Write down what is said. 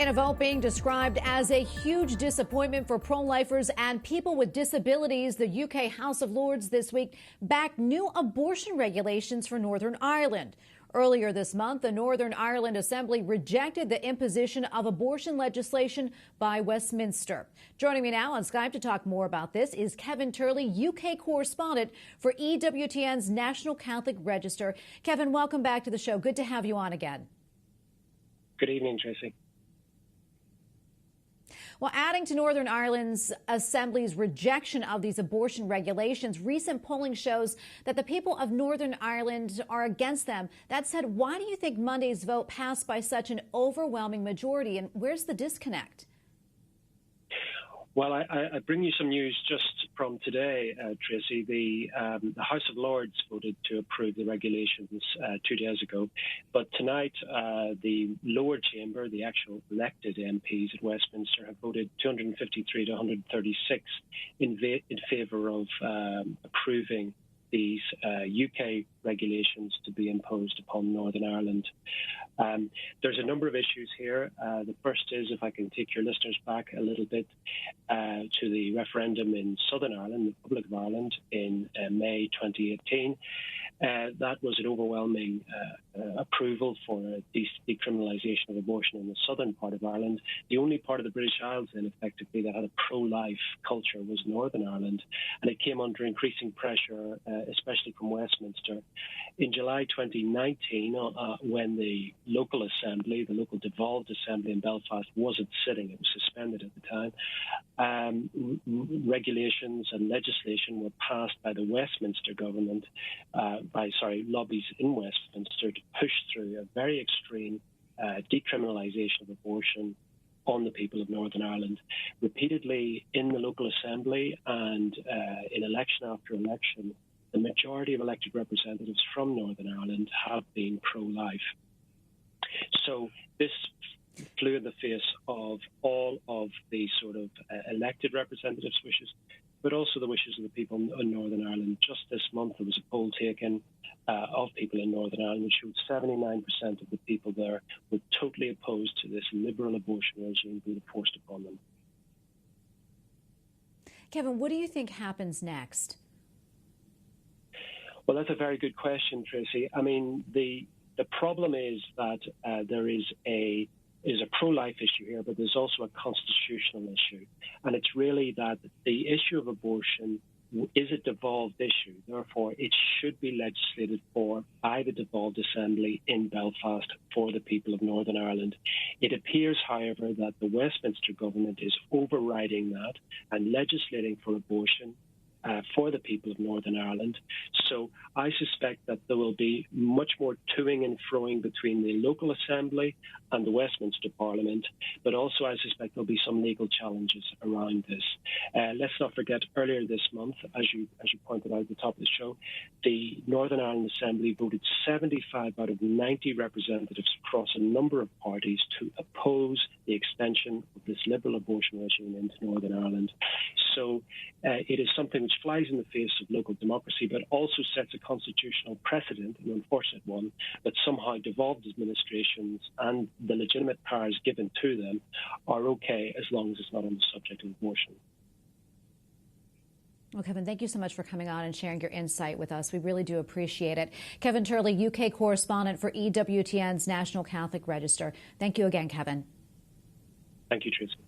In a vote being described as a huge disappointment for pro-lifers and people with disabilities, the UK House of Lords this week backed new abortion regulations for Northern Ireland. Earlier this month, the Northern Ireland Assembly rejected the imposition of abortion legislation by Westminster. Joining me now on Skype to talk more about this is Kevin Turley, UK correspondent for EWTN's National Catholic Register. Kevin, welcome back to the show. Good to have you on again. Good evening, Tracy. Well, adding to Northern Ireland's Assembly's rejection of these abortion regulations, recent polling shows that the people of Northern Ireland are against them. That said, why do you think Monday's vote passed by such an overwhelming majority, and where's the disconnect? Well, I bring you some news just from today, Tracy. The House of Lords voted to approve the regulations 2 days ago. But tonight, the lower chamber, the actual elected MPs at Westminster, have voted 253 to 136 in favour of approving these UK regulations to be imposed upon Northern Ireland. There's a number of issues here. The first is, if I can take your listeners back a little bit to the referendum in Southern Ireland, the Republic of Ireland, in May 2018. That was an overwhelming approval for decriminalisation of abortion in the southern part of Ireland. The only part of the British Isles, then, effectively, that had a pro-life culture was Northern Ireland, and it came under increasing pressure, especially from Westminster. In July 2019, when the local assembly, the local devolved assembly in Belfast, wasn't sitting, it was suspended at the time, regulations and legislation were passed by the Westminster government, lobbies in Westminster to push through a very extreme decriminalisation of abortion on the people of Northern Ireland. Repeatedly in the local assembly and in election after election, the majority of elected representatives from Northern Ireland have been pro-life. So this flew in the face of all of the sort of elected representatives' wishes, but also the wishes of the people in Northern Ireland. Just this month, there was a poll taken of people in Northern Ireland, which showed 79% of the people there were totally opposed to this liberal abortion regime being forced upon them. Kevin, what do you think happens next? Well, that's a very good question, Tracy. I mean, the problem is that there is a pro-life issue here, but there's also a constitutional issue. And it's really that the issue of abortion is a devolved issue. Therefore, it should be legislated for by the devolved assembly in Belfast for the people of Northern Ireland. It appears, however, that the Westminster government is overriding that and legislating for abortion for the people of Northern Ireland. So I suspect that there will be much more toing and froing between the local assembly and the Westminster Parliament, but also I suspect there'll be some legal challenges around this. Let's not forget, earlier this month, as you pointed out at the top of the show, the Northern Ireland Assembly voted 75 out of 90 representatives across a number of parties to oppose the extension of this liberal abortion regime into Northern Ireland. So it is something which flies in the face of local democracy, but also sets a constitutional precedent, an unfortunate one, that somehow devolved administrations and the legitimate powers given to them are okay as long as it's not on the subject of abortion. Well, Kevin, thank you so much for coming on and sharing your insight with us. We really do appreciate it. Kevin Turley, UK correspondent for EWTN's National Catholic Register. Thank you again, Kevin. Thank you, Tracy.